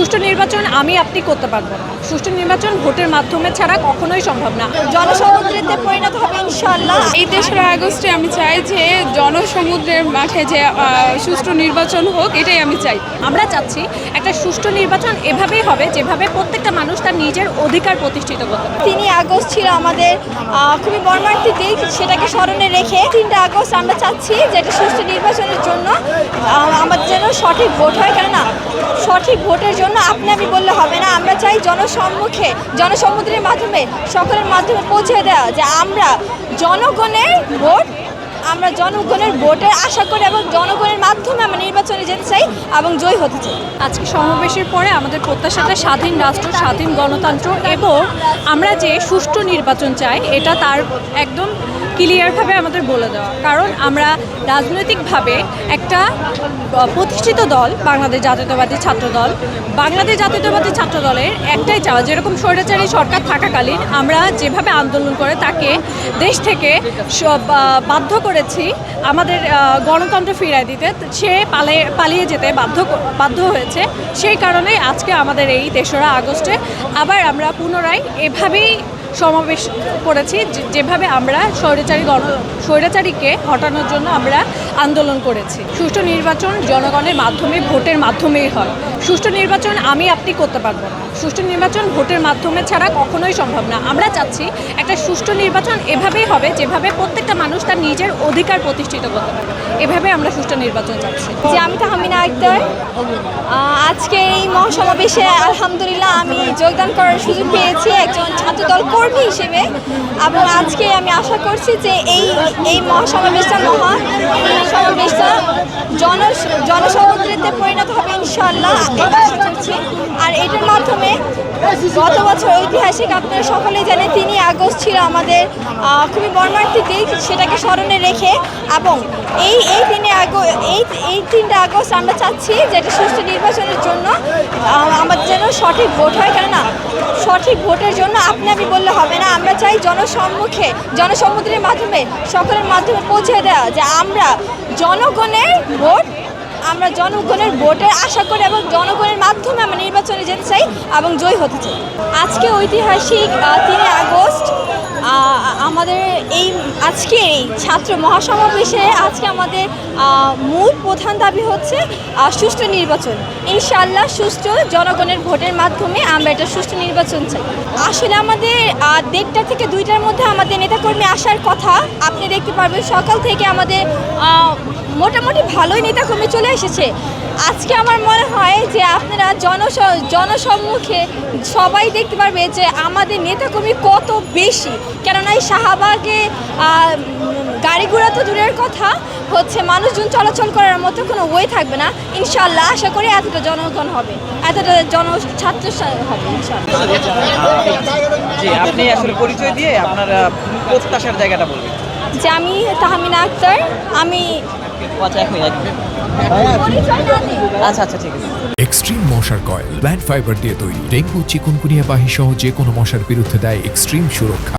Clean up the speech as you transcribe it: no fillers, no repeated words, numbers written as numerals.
সুষ্ঠু নির্বাচন আমি আপনি করতে পারবো না। সুষ্ঠু নির্বাচন ভোটের মাধ্যমে ছাড়া কখনোই সম্ভব না। জনসমুদ্রেতে পরিণত হবে ইনশাআল্লাহ। এই 3রা আগস্টে আমি চাই যে জনসমুদ্রের মাঠে যে সুষ্ঠু নির্বাচন হোক, এটাই আমি চাই। আমরা চাচ্ছি একটা সুষ্ঠু নির্বাচন এভাবেই হবে যেভাবে প্রত্যেকটা মানুষ তার নিজের অধিকার প্রতিষ্ঠিত করতে পারে। 3 আগস্ট ছিল আমাদের খুবই মর্মান্তিক দিক, সেটাকে স্মরণে রেখে 3 আগস্ট আমরা চাচ্ছি যে একটা সুষ্ঠু নির্বাচনের জন্য আমাদের যেন সঠিক ভোট হয়। কেননা সঠিক ভোটের জন্য আপনি আমি বললে হবে না, আমরা চাই জনসম্মুখে জনসমুদ্রের মাধ্যমে সকলের মাধ্যমে পৌঁছে দেওয়া যে আমরা জনগণের ভোটের আশা করি এবং জনগণের মাধ্যমে আমরা নির্বাচনে যেতে চাই এবং জয়ী হতে চাই। আজকে সমাবেশের পরে আমাদের প্রত্যাশাটা স্বাধীন রাষ্ট্র, স্বাধীন গণতন্ত্র এবং আমরা যে সুষ্ঠু নির্বাচন চাই এটা তার একদম ক্লিয়ারভাবে আমাদের বলে দেওয়া। কারণ আমরা রাজনৈতিকভাবে একটা প্রতিষ্ঠিত দল বাংলাদেশ জাতীয়তাবাদী ছাত্র দল। বাংলাদেশ জাতীয়তাবাদী ছাত্র দলের একটাই চাওয়া, যেরকম স্বৈরাচারী সরকার থাকাকালীন আমরা যেভাবে আন্দোলন করে তাকে দেশ থেকে বাধ্য করেছি আমাদের গণতন্ত্র ফিরিয়ে দিতে, সে পালিয়ে যেতে বাধ্য হয়েছে। সেই কারণেই আজকে আমাদের এই 3রা আগস্টে আবার আমরা পুনরায় এভাবেই সমাবেশ করেছি, যেভাবে আমরা স্বৈরাচারীকে হটানোর জন্য আমরা আন্দোলন করেছি। সুষ্ঠু নির্বাচন জনগণের মাধ্যমে, ভোটের মাধ্যমেই হয়। সুষ্ঠু নির্বাচন আমি আপনি করতে পারবো না। সুষ্ঠু নির্বাচন ভোটের মাধ্যমে ছাড়া কখনোই সম্ভব না। আমরা চাচ্ছি একটা সুষ্ঠু নির্বাচন এভাবেই হবে যেভাবে প্রত্যেকটা মানুষ তার নিজের অধিকার প্রতিষ্ঠিত করতে পারে। এভাবে আমরা সুষ্ঠু নির্বাচন চাচ্ছি। যে আমি তাহমিনা আক্তার, আজকে এই মহাসমাবেশে আলহামদুলিল্লাহ আমি যোগদান করার সুযোগ পেয়েছি একজন ছাত্রদল কর্মী হিসেবে, এবং আজকে আমি আশা করছি যে এই মহাসমাবেশটা জনসমুদ্রেতে পরিণত হবে ইনশাআল্লাহ আশা করছি। আর এটার মাধ্যমে গত বছর ঐতিহাসিক, আপনারা সকলেই জানেন 3 আগস্ট ছিল আমাদের খুবই মর্মান্তিক দিক, সেটাকে স্মরণে রেখে এবং এই 3 আগস্ট আমরা চাচ্ছি যে একটা সুষ্ঠু নির্বাচনের জন্য আমাদের যেন সঠিক ভোট হয়। কেননা সঠিক ভোটের জন্য আপনি আমি বললে হবে না, আমরা চাই জনসমুদ্রের মাধ্যমে সকলের মাধ্যমে পৌঁছে দেওয়া যে আমরা জনগণের ভোটের আশা করি এবং জনগণের মাধ্যমে আমরা নির্বাচনে যেতে চাই এবং জয়ী হতে চাই। আজকে ঐতিহাসিক 3 আগস্ট আমাদের আজকে এই ছাত্র মহাসমাবেশে আজকে আমাদের মূল প্রধান দাবি হচ্ছে সুষ্ঠু নির্বাচন। ইনশাআল্লাহ সুষ্ঠু জনগণের ভোটের মাধ্যমে আমরা একটা সুষ্ঠু নির্বাচন চাই। আসলে আমাদের 1:30 থেকে 2টার মধ্যে আমাদের নেতাকর্মী আসার কথা। আপনি দেখতে পারবেন সকাল থেকে আমাদের মোটামুটি ভালোই নেতাকর্মী চলে এসেছে। আজকে আমার মনে হয় যে আপনারা জনসম্মুখে সবাই দেখতে পারবে যে আমাদের নেতাকর্মী কত বেশি। কেননা এই শাহবাগে গাড়ি ঘোড়া তো দূরের কথা, মানুষজন চলাচল করার মতো কোনো ওয়ে থাকবে না। ইনশাআল্লাহ আশা করি এতটা জনগণ হবে, এতটা ছাত্র হবে ইনশাআল্লাহ। জি, আপনি আসলে পরিচয় দিয়ে আপনার প্রত্যাশার জায়গাটা বলবেন। যে আমি তাহমিনা আক্তার, আমি আচ্ছা ঠিক আছে। এক্সট্রিম মশার কয়েল প্ল্যান্ট ফাইবার দিয়ে তৈরি, ডেঙ্গু চিকুনগুনিয়া বাহি সহ যে কোনো মশার বিরুদ্ধে দেয় এক্সট্রিম সুরক্ষা।